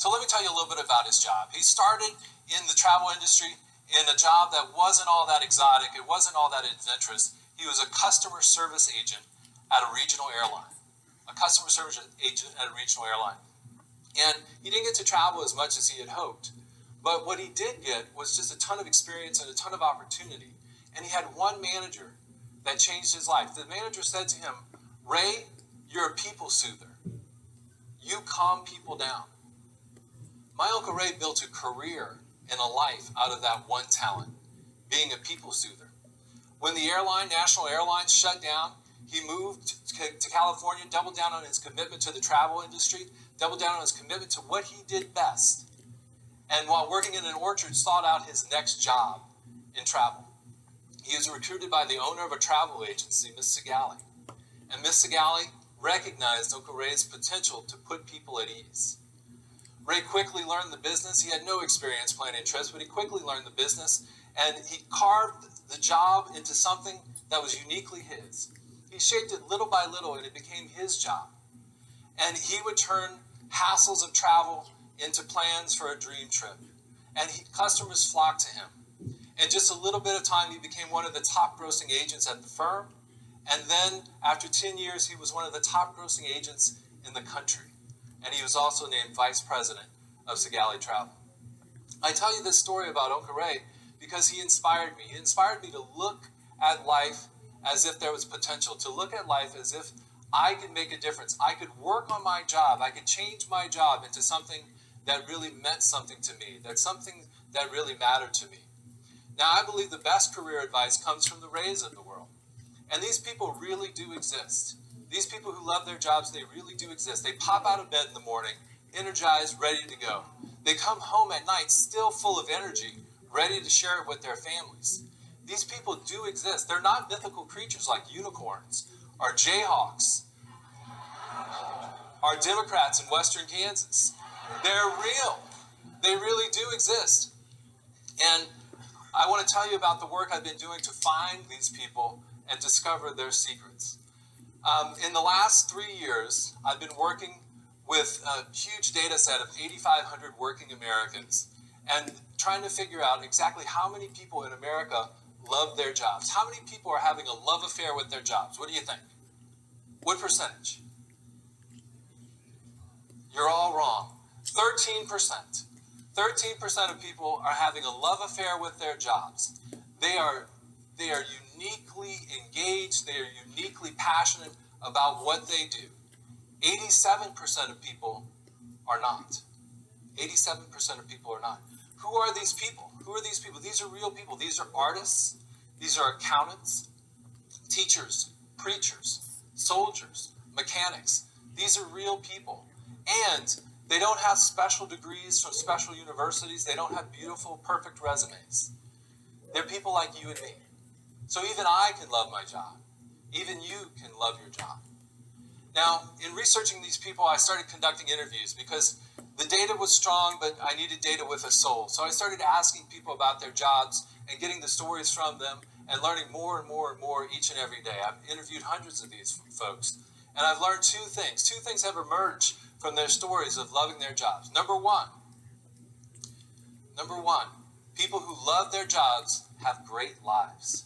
So let me tell you a little bit about his job. He started in the travel industry in a job that wasn't all that exotic. It wasn't all that adventurous. He was a customer service agent at a regional airline. A customer service agent at a regional airline. And he didn't get to travel as much as he had hoped. But what he did get was just a ton of experience and a ton of opportunity. And he had one manager that changed his life. The manager said to him, "Ray, you're a people soother. You calm people down." My Uncle Ray built a career and a life out of that one talent, being a people soother. When the National Airlines shut down, he moved to California, doubled down on his commitment to the travel industry, doubled down on his commitment to what he did best. And while working in an orchard, sought out his next job in travel. He was recruited by the owner of a travel agency, Miss Segali. And Miss Segali recognized Uncle Ray's potential to put people at ease. Ray quickly learned the business. He had no experience planning trips, but he quickly learned the business, and he carved the job into something that was uniquely his. He shaped it little by little, and it became his job. And he would turn hassles of travel into plans for a dream trip. And customers flocked to him. In just a little bit of time, he became one of the top grossing agents at the firm. And then, after 10 years, he was one of the top grossing agents in the country. And he was also named vice president of Segali Travel. I tell you this story about Uncle Ray because he inspired me. He inspired me to look at life as if there was potential, to look at life as if I could make a difference. I could work on my job. I could change my job into something that really meant something to me, that's something that really mattered to me. Now, I believe the best career advice comes from the Rays of the world. And these people really do exist. These people who love their jobs, they really do exist. They pop out of bed in the morning, energized, ready to go. They come home at night still full of energy, ready to share it with their families. These people do exist. They're not mythical creatures like unicorns or jayhawks or Democrats in Western Kansas. They're real. They really do exist. And I want to tell you about the work I've been doing to find these people and discover their secrets. In the last 3 years, I've been working with a huge data set of 8,500 working Americans and trying to figure out exactly how many people in America love their jobs. How many people are having a love affair with their jobs? What do you think? What percentage? You're all wrong. 13%. 13% of people are having a love affair with their jobs. They are uniquely engaged. They are uniquely passionate about what they do. 87% of people are not. 87% of people are not. Who are these people? Who are these people? These are real people. These are artists. These are accountants, teachers, preachers, soldiers, mechanics. These are real people. And they don't have special degrees from special universities. They don't have beautiful, perfect resumes. They're people like you and me. So even I can love my job. Even you can love your job. Now, in researching these people, I started conducting interviews because the data was strong, but I needed data with a soul. So I started asking people about their jobs and getting the stories from them and learning more and more and more each and every day. I've interviewed hundreds of these folks, and I've learned two things. Two things have emerged from their stories of loving their jobs. Number one, people who love their jobs have great lives.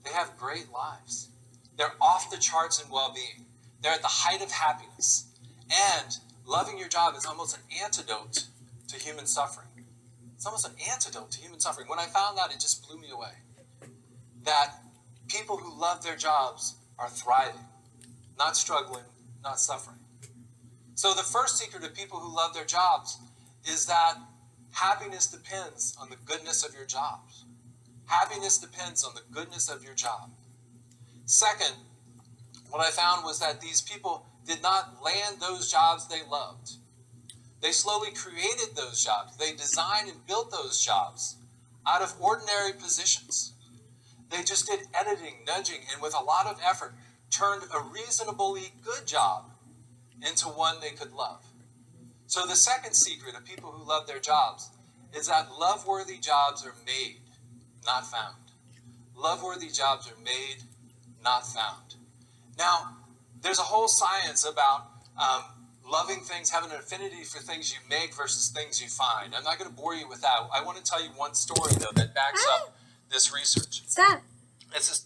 They have great lives. They're off the charts in well-being. They're at the height of happiness. And loving your job is almost an antidote to human suffering. It's almost an antidote to human suffering. When I found that, it just blew me away. That people who love their jobs are thriving, not struggling, not suffering. So the first secret of people who love their jobs is that happiness depends on the goodness of your jobs. Happiness depends on the goodness of your job. Second, what I found was that these people did not land those jobs they loved. They slowly created those jobs. They designed and built those jobs out of ordinary positions. They just did editing, nudging, and with a lot of effort, turned a reasonably good job into one they could love. So the second secret of people who love their jobs is that love-worthy jobs are made, not found. Love-worthy jobs are made, not found. Now, there's a whole science about loving loving things, having an affinity for things you make versus things you find. I'm not going to bore you with that. I want to tell you one story, though, that backs up this research. What's that? It's this